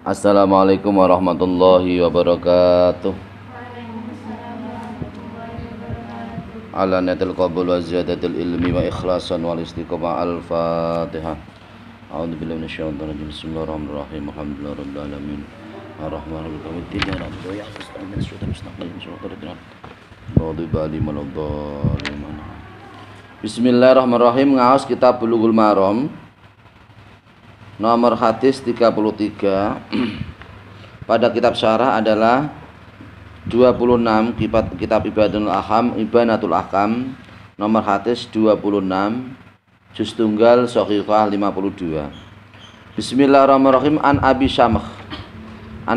Assalamualaikum warahmatullahi wabarakatuh. Ala natil qabul wa ziyadatil ilmi wa ikhlasan wal istiqomah. Al-Fatihah. A'udzu billahi minasyaitonir rajim. Bismillahirrahmanirrahim. Alhamdulillahirabbil alamin. Arrahmanir rahim. Bismillahirrahmanirrahim. Ngaos kitab Bulughul Maram. Nomor hadis 33. Pada kitab syarah adalah 26, kitab Ibanatul Ahkam, nomor hadis 26, juz tunggal Shahihah 52. Bismillahirrahmanirrahim. An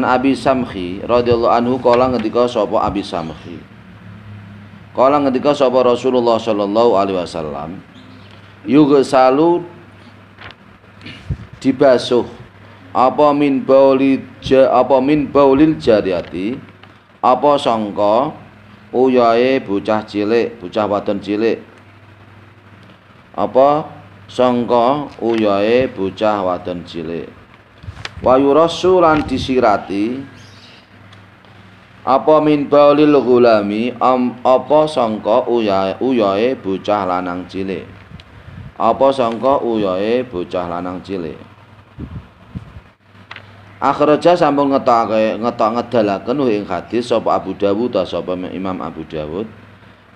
Abi Samhi radhiyallahu anhu qala ngendika sapa Abi Samhi. Qala ngendika sapa Rasulullah sallallahu alaihi wasallam, yughsalu dibasuh apa min baulil jariyati apa sangka uyahe bocah cilik, bocah wadon cilik, apa sangka uyahe bocah wadon cilik, wa yurassu lan disirati apa min baulil ghulami apa sangka uyahe bocah lanang cilik, apa sangka uyahe bocah lanang cilik. Akhraja sampun ngedalaken ing hadis sapa Abu Dawud sapa Imam Abu Dawud,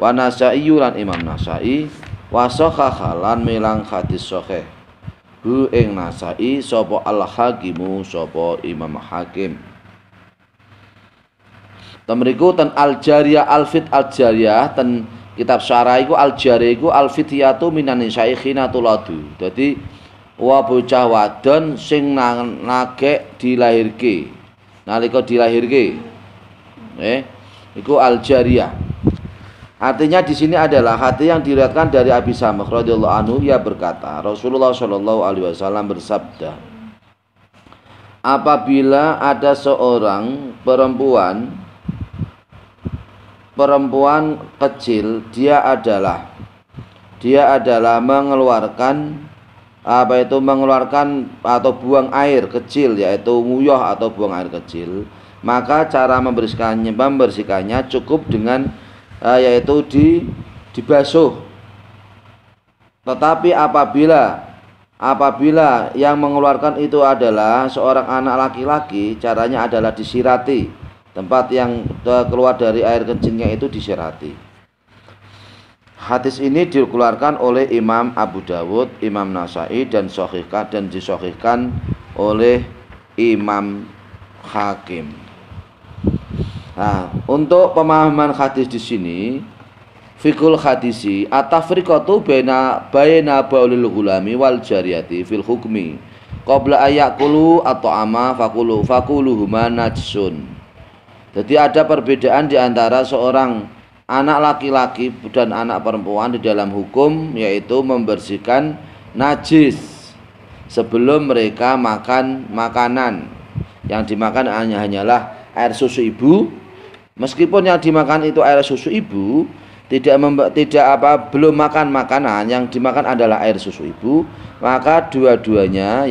wa Nasa'i lan Imam Nasa'i, wa sahhaha lan milang hadis sahih hu ing Nasa'i sapa Al-Hakimu sapa Imam Hakim. Temriku ten Al-Jariyah Al-Fit Al-Jariyah ten kitab syarah iku Al-Jariyah iku Al-Fityatu minan nisa'i khinatuladu. Dadi wa bocah wadon sing nagek dilahirke, nalika dilahirke iku Al-Jariyah. Artinya di sini adalah hadis yang diriwayatkan dari Abi Samh radhiyallahu anhu, ia berkata Rasulullah shallallahu alaihi wasallam bersabda, apabila ada seorang perempuan kecil, dia adalah mengeluarkan atau buang air kecil, yaitu nguyuh atau buang air kecil, maka cara membersihkannya cukup dengan yaitu dibasuh. Tetapi apabila yang mengeluarkan itu adalah seorang anak laki-laki, caranya adalah disirati. Tempat yang keluar dari air kencingnya itu disirati. Hadis ini dikeluarkan oleh Imam Abu Dawud, Imam Nasa'i dan disahihkan oleh Imam Hakim. Nah, untuk pemahaman hadis di sini, fikul hadisi at-tafriqatu baina baulil ghulami wal jariyati fil hukmi qabla ayakulu at'ama fakuluhuma najsun. Jadi ada perbedaan di antara seorang anak laki-laki dan anak perempuan di dalam hukum, yaitu membersihkan najis sebelum mereka makan makanan. Yang dimakan hanyalah air susu ibu. Meskipun yang dimakan itu air susu ibu, belum makan makanan, yang dimakan adalah air susu ibu, maka dua-duanya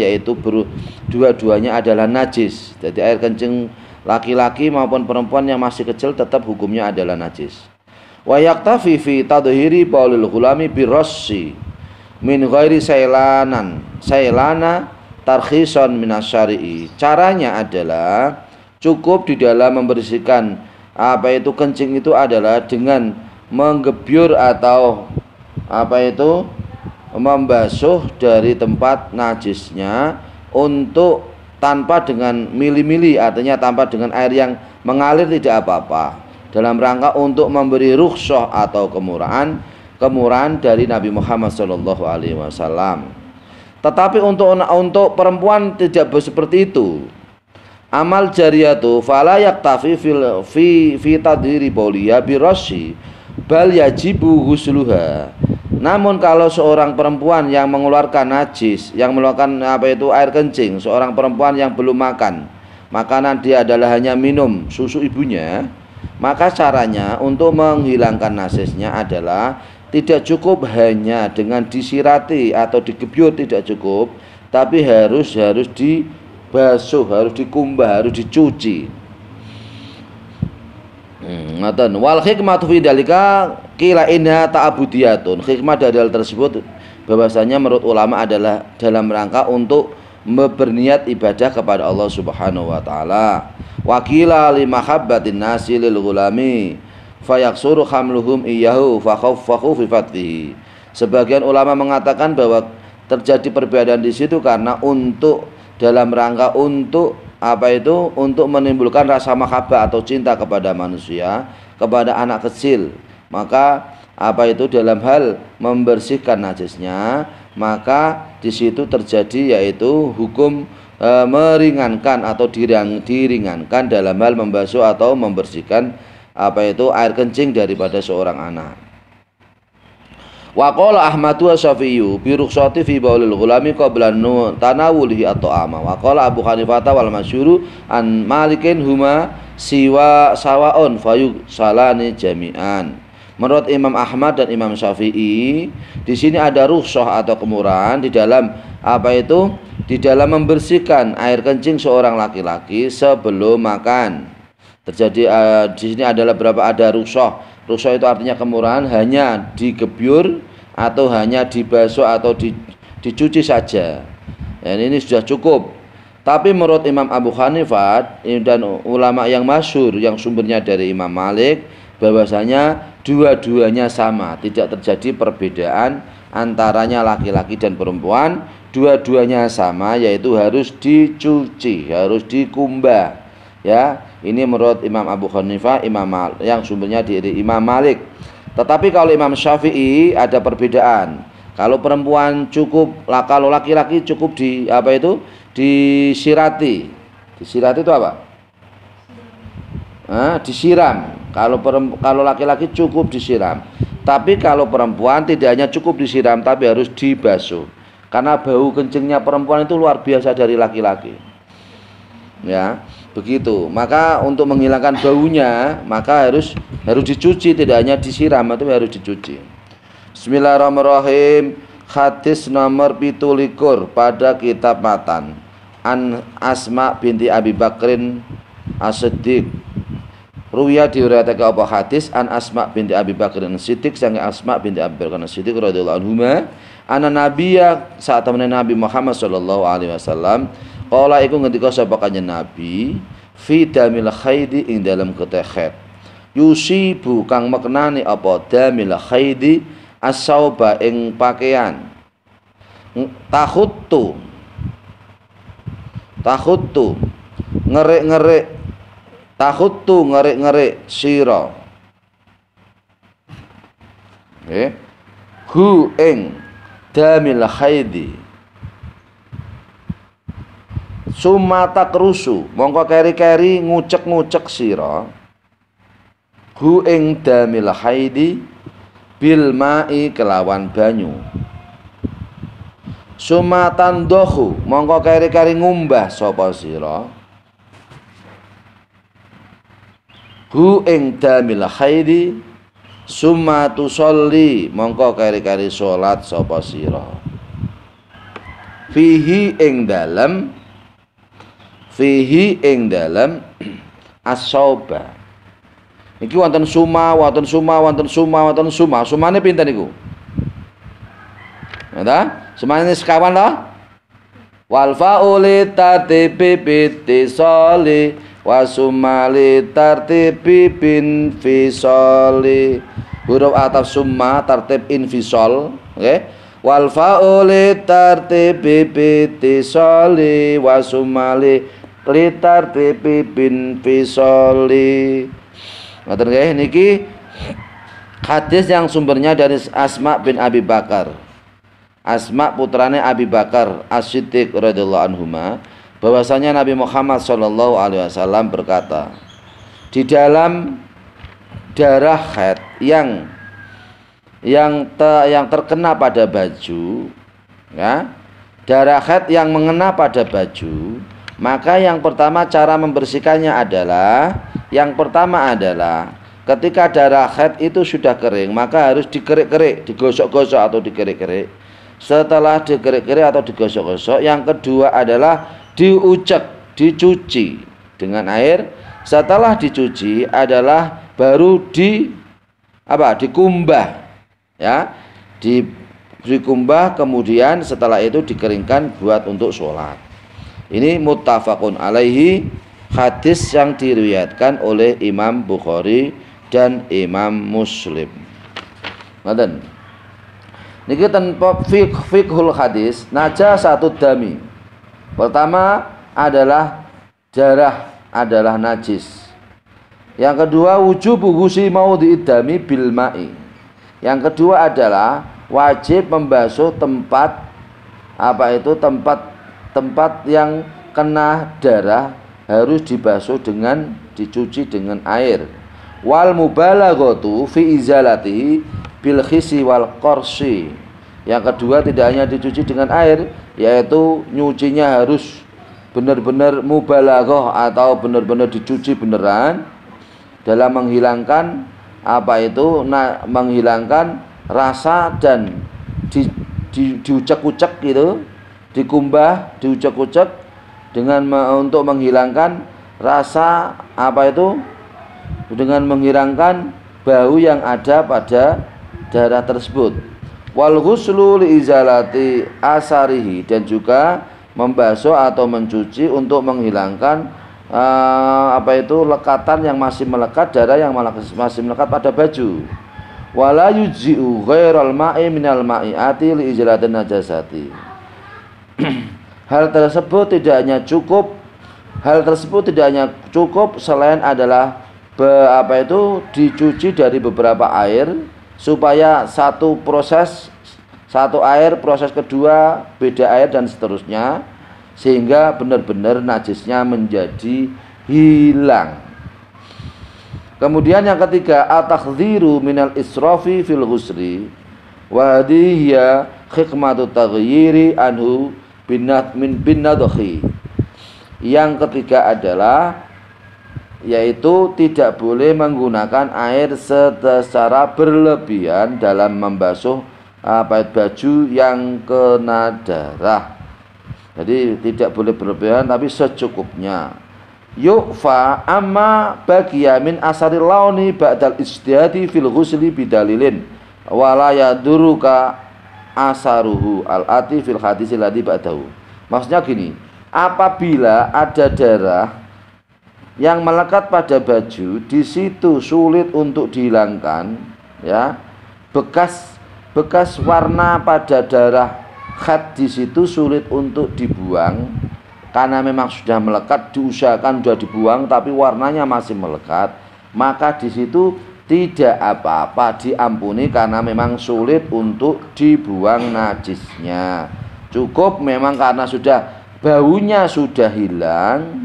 adalah najis. Jadi air kencing laki-laki maupun perempuan yang masih kecil tetap hukumnya adalah najis. Wa yaktafi fi tadhhiri baulil ghulami birassi min ghairi sailana tarkhisan minasyari'i. Caranya adalah cukup di dalam membersihkan kencing itu adalah dengan menggebyur atau membasuh dari tempat najisnya untuk tanpa dengan mili-mili, artinya tanpa dengan air yang mengalir, tidak apa-apa, dalam rangka untuk memberi rukhsah atau kemurahan dari Nabi Muhammad sallallahu alaihi wasallam. Tetapi untuk perempuan tidak seperti itu. Amal jariyatu fala yaktafi fi tadhiri bauliya birasyi bal yajibu ghusluha. Namun kalau seorang perempuan yang mengeluarkan najis, yang mengeluarkan air kencing, seorang perempuan yang belum makan makanan, dia adalah hanya minum susu ibunya, maka caranya untuk menghilangkan najisnya adalah tidak cukup hanya dengan disirati atau digebyur, tidak cukup, tapi harus dibasuh, harus dikumbah, harus dicuci. Ngoten. Wal hikmatu fi dzalika qila inna ta'budiyatun. Hikmah dari hal tersebut bahwasanya menurut ulama adalah dalam rangka untuk berniat ibadah kepada Allah Subhanahu wa taala. Wa qila li mahabbatin nasi lil ghulami fayaksuru hamluhum iyyahu fa khaffahu fi fathihi. Sebagian ulama mengatakan bahwa terjadi perbedaan di situ karena untuk dalam rangka untuk apa itu, untuk menimbulkan rasa mahabbah atau cinta kepada manusia, kepada anak kecil. Maka apa itu dalam hal membersihkan najisnya, maka di situ terjadi yaitu hukum meringankan atau diringankan dalam hal membasuh atau membersihkan apa itu air kencing daripada seorang anak. Wa qala Ahmadu wa Syafi'i bi rukhsati fi baulil ghulami qabla tanawulihi at-ta'ama. Wa qala Abu Hanifah wal masyhuru an Malikin huma siwa sawaun fayu salani jami'an. Menurut Imam Ahmad dan Imam Syafi'i, di sini ada rukhsah atau kemurahan di dalam apa itu? Di dalam membersihkan air kencing seorang laki-laki sebelum makan. Terjadi di sini adalah ada rukhsah. Rukhsah itu artinya kemurahan, hanya digebyur atau hanya dibasuh atau dicuci saja. Dan ini sudah cukup. Tapi menurut Imam Abu Hanifah dan ulama yang masyhur yang sumbernya dari Imam Malik, bahwasanya dua-duanya sama, tidak terjadi perbedaan antaranya laki-laki dan perempuan, dua-duanya sama, yaitu harus dicuci, harus dikumbah. Ya, ini menurut Imam Abu Hanifah, Imam Malik, yang sumbernya dari Imam Malik. Tetapi kalau Imam Syafi'i ada perbedaan. Kalau perempuan cukup, kalau laki-laki cukup apa itu? Disirati. Disirati itu apa? Disiram. Kalau laki-laki cukup disiram. Tapi kalau perempuan tidak hanya cukup disiram, tapi harus dibasuh. Karena bau kencingnya perempuan itu luar biasa dari laki-laki. Ya, begitu. Maka untuk menghilangkan baunya, maka harus dicuci, tidak hanya disiram, tapi harus dicuci. Bismillahirrahmanirrahim. Hadis nomor 17 pada kitab matan. An Asma binti Abi Bakrin As-Siddiq. Ruwiya diriwayatkan apa hadis an Asma binti Abi Bakrin As-Siddiq sange Asma binti Abi Bakrin As-Siddiq radhiyallahu anhuma ana nabiyya saat temen Nabi Muhammad sallallahu alaihi wasallam qala iku ngendika sapa kanjeng Nabi fi damil khaidi ing dalam getih khaid yusibu kang maknane apa damil khaidi as-sauba ing pakaian tahuttu ngerik-ngerik tahuttu ngerik-ngerik sira hu ing damil khaidi sumata krusu mongko keri-keri ngucek-ngucek sira hu ing damil khaidi bil ma'i kelawan banyu sumatan dohu mongko keri-keri ngumbah sapa sira hu ing damil khaidi sumatu sholli mongko keri-keri salat sapa sira fihi ing dalem as-sauba. Iki wonten suma. Sumane pinten niku? Nggih, sumane sekawan lho. Wal fauli tartibi bitisoli wa sumali tartibi bin fisoli. Huruf ataf summa tartib infisol, nggih. Wal fauli tartibi bitisoli wa sumali litartibi bin fisoli. Ngoten nggih, niki hadis yang sumbernya dari Asma bin Abi Bakar. Asma putrane Abi Bakar As-Siddiq radhiyallahu anhuma, bahwasanya Nabi Muhammad sallallahu alaihi wasallam berkata, di dalam darah haid yang terkena pada baju, ya, darah haid yang mengena pada baju, maka yang pertama cara membersihkannya adalah ketika darah haid itu sudah kering, maka harus dikerik-kerik, digosok-gosok atau dikerik-kerik. setelah dikerek-kerek atau digosok-gosok. Yang kedua adalah diucek, dicuci dengan air. Setelah dicuci adalah baru dikumbah, ya, dikumbah, kemudian setelah itu dikeringkan buat untuk sholat. Ini muttafaqun alaihi, hadis yang diriwayatkan oleh Imam Bukhari dan Imam Muslim. Ngoten. Niki tanpa fiqhul hadis najasatud dami. Pertama adalah darah adalah najis. Yang kedua wujub ghusi maudhi'id dami bil ma'i. Yang kedua adalah wajib membasuh tempat tempat yang kena darah harus dibasuh dengan dicuci dengan air. Wal mubalaghatu fi izalatihi bil khisi wal qorsi. Yang kedua tidak hanya dicuci dengan air, yaitu nyucinya harus benar-benar mubalaghah atau benar-benar dicuci beneran dalam menghilangkan menghilangkan rasa dan diucek-ucek gitu, dikumbah, diucek-ucek dengan untuk menghilangkan rasa dengan menghilangkan bau yang ada pada darah tersebut. Wal ghuslu li izalati asarihi, dan juga membasuh atau mencuci untuk menghilangkan lekatan yang masih melekat, darah yang masih melekat pada baju. Wala yujzi'u ghairal ma'i minal ma'iati li izalatin najasati. Hal tersebut tidak hanya cukup selain adalah dicuci dari beberapa air, supaya proses kedua beda air dan seterusnya, sehingga benar-benar najisnya menjadi hilang. Kemudian yang ketiga, at-takhdziru minal israfi fil ghusri wa hiya hikmatu taghyiri anhu bin nadhi. Yang ketiga adalah yaitu tidak boleh menggunakan air secara berlebihan dalam membasuh baju yang kena darah. Jadi tidak boleh berlebihan, tapi secukupnya. Yu'fa amma bagiya min asaril launi ba'dal ijtihadi fil ghusli bidalilin wala yaduruka asaruhu al-ati fil hadis alladhi ba'dahu. Maksudnya gini, apabila ada darah yang melekat pada baju, di situ sulit untuk dihilangkan, ya. Bekas warna pada darah khat di situ sulit untuk dibuang karena memang sudah melekat, diusahakan sudah dibuang tapi warnanya masih melekat, maka di situ tidak apa-apa, diampuni karena memang sulit untuk dibuang najisnya. Cukup memang karena baunya sudah hilang,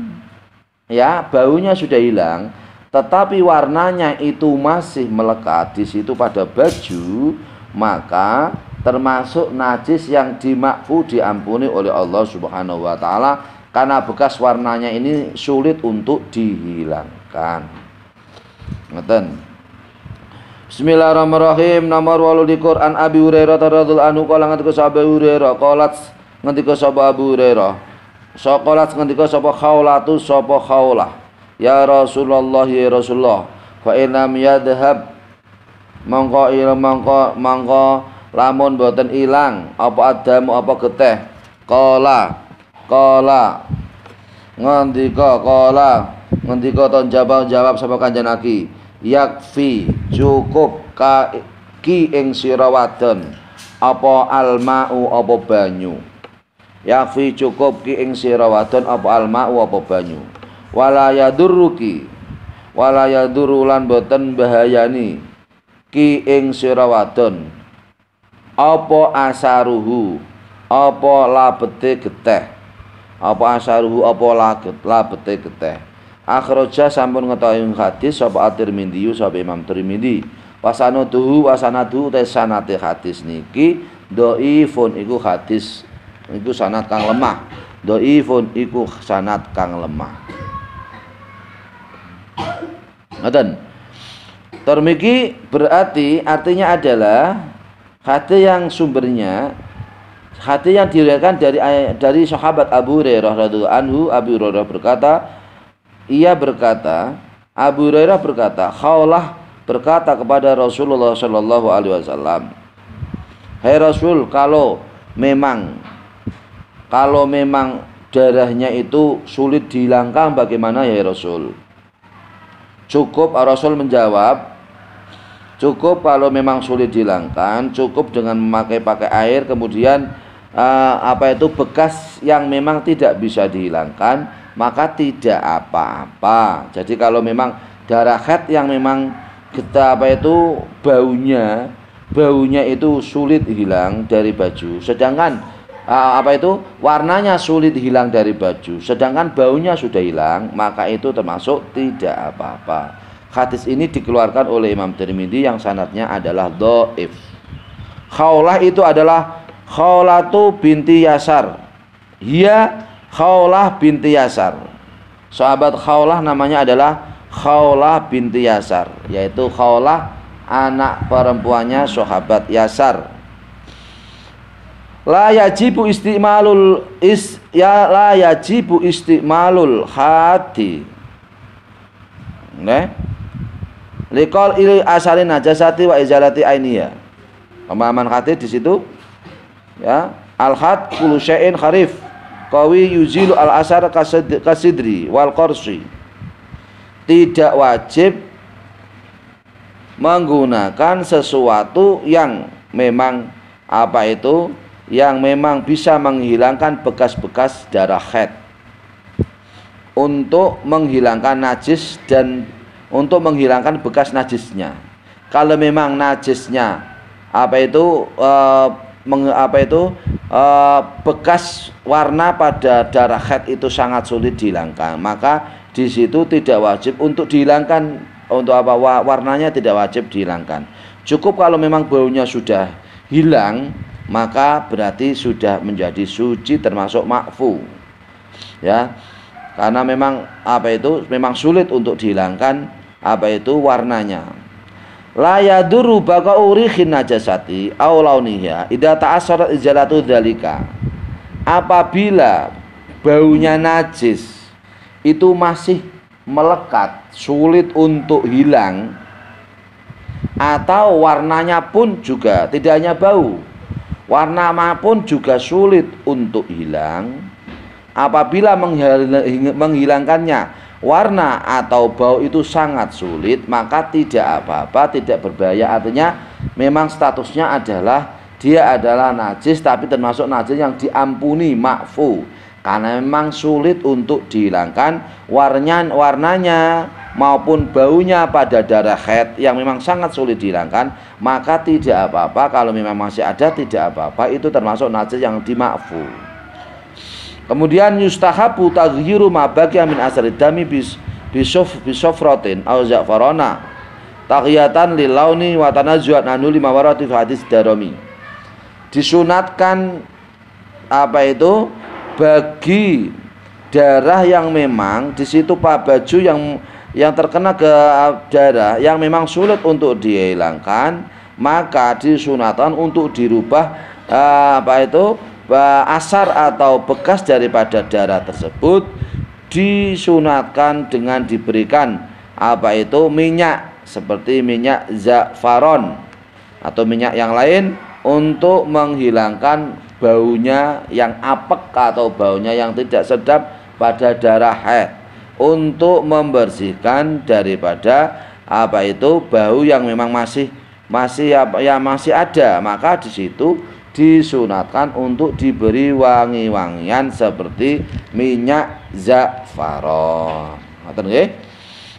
ya, baunya sudah hilang, tetapi warnanya itu masih melekat di situ pada baju, maka termasuk najis yang diampuni oleh Allah Subhanahu wa taala karena bekas warnanya ini sulit untuk dihilangkan. Ngeten. Bismillahirrahmanirrahim. Nomor 8 di Quran Abi Hurairah radhiyallahu anhu kala ngendika sahabat Hurairah qalat ngendika sahabat Abu Hurairah Sokolat ngendika sapa Khaulatu sapa Khaulah, ya Rasulullah ya Rasulullah, fa inam yadhhab mongko lamun boten ilang apa adamu apa geteh. Qala ngendika ton jawab sapa Kanjeng Nabi, yakfi cukup ki ing sira wadon apa almau apa banyu. Yakfi cukup ki ing sira wadon apa almau apa banyu. Wala yadurulan boten bahayani ki ing sira wadon apa asaruhu apa labete geteh. Apa asaruhu apa labete geteh. Akhraja sampun ngetahui hadis sapa At-Tirmidzi sapa Imam Tirmidzi. Wasanaduhu sanate hadis niki dhaifun iku hadis iku sanad kang lemah. Dhaifun iku sanad kang lemah. Ngoten. Termiki berarti artinya adalah hadis yang sumbernya Hadis yang diriwayatkan dari sahabat Abu Hurairah radhiyallahu anhu, Abu Hurairah berkata, Abu Hurairah berkata, Khawlah berkata kepada Rasulullah Shallallahu Alaihi Wasallam, hai Rasul, kalau memang darahnya itu sulit dihilangkan, bagaimana ya Rasul? Cukup, Rasul menjawab, cukup kalau memang sulit dihilangkan, cukup dengan pakai air, kemudian bekas yang memang tidak bisa dihilangkan, maka tidak apa-apa. Jadi kalau memang darah haid yang memang kita baunya itu sulit hilang dari baju, sedangkan warnanya sulit hilang dari baju, sedangkan baunya sudah hilang, maka itu termasuk tidak apa-apa. Hadis ini dikeluarkan oleh Imam Tirmidzi yang sanadnya adalah dhaif. Khawlah itu adalah Khawlatu binti Yasar. Hiya Khawlah binti Yasar. Sahabat Khawlah namanya adalah Khawlah binti Yasar, yaitu Khawlah anak perempuannya sahabat Yasar. La yajibu istimalul hati. Liqal ili asari najasati wa izalati ainiya. Pemahaman hadis di situ ya, al-had kullu syai'in kharif qawi yuzilu al-asar kasidri wal qarsi. Tidak wajib menggunakan sesuatu yang memang yang memang bisa menghilangkan bekas-bekas darah haid, untuk menghilangkan najis dan untuk menghilangkan bekas najisnya. Kalau memang najisnya bekas warna pada darah haid itu sangat sulit dihilangkan, maka di situ tidak wajib untuk dihilangkan, warnanya tidak wajib dihilangkan. Cukup kalau memang baunya sudah hilang, maka berarti sudah menjadi suci, termasuk ma'fu. Ya. Karena memang memang sulit untuk dihilangkan warnanya. La yadurru baqa'u rikhin najasati aw launiha idza ta'assarat izalatu dzalika. Apabila baunya najis itu masih melekat, sulit untuk hilang, atau warnanya pun juga tidak hanya bau, warna pun juga sulit untuk hilang. Apabila menghilangkannya warna atau bau itu sangat sulit, maka tidak apa-apa, tidak berbahaya. Artinya memang statusnya adalah dia adalah najis, tapi termasuk najis yang diampuni, ma'fu, karena memang sulit untuk dihilangkan warnanya maupun baunya pada darah haid yang memang sangat sulit dihilangkan, maka tidak apa-apa. Kalau memang masih ada, tidak apa-apa, itu termasuk najis yang dima'fu. Kemudian yustahabu taghyiru ma baqiya min asari dami bisofratin aw za'farana taqiyatan lil launi wa tanazzu'an anu lima warati hadis Darimi. Disunatkan bagi darah yang memang di situ baju yang terkena ke darah yang memang sulit untuk dihilangkan, maka disunatkan untuk dirubah asar atau bekas daripada darah tersebut, disunatkan dengan diberikan minyak seperti minyak za'faron atau minyak yang lain untuk menghilangkan baunya yang apek atau baunya yang tidak sedap pada darah haid, untuk membersihkan daripada bau yang memang masih ada, maka di situ disunatkan untuk diberi wangi-wangian seperti minyak za'faron.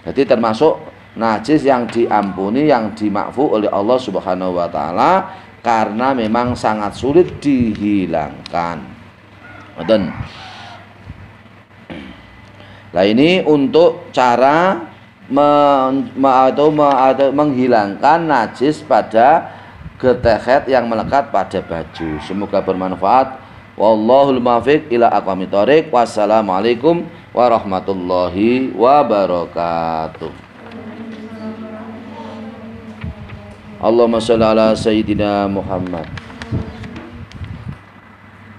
Jadi termasuk najis yang diampuni, yang dimakfu oleh Allah Subhanahu wa taala, karena memang sangat sulit dihilangkan. Nah, ini untuk cara menghilangkan najis pada getah haid yang melekat pada baju. Semoga bermanfaat. Wallahul muwaffiq ila aqwamit thoriq. Wassalamualaikum warahmatullahi wabarakatuh. Allahumma shalli ala sayyidina Muhammad.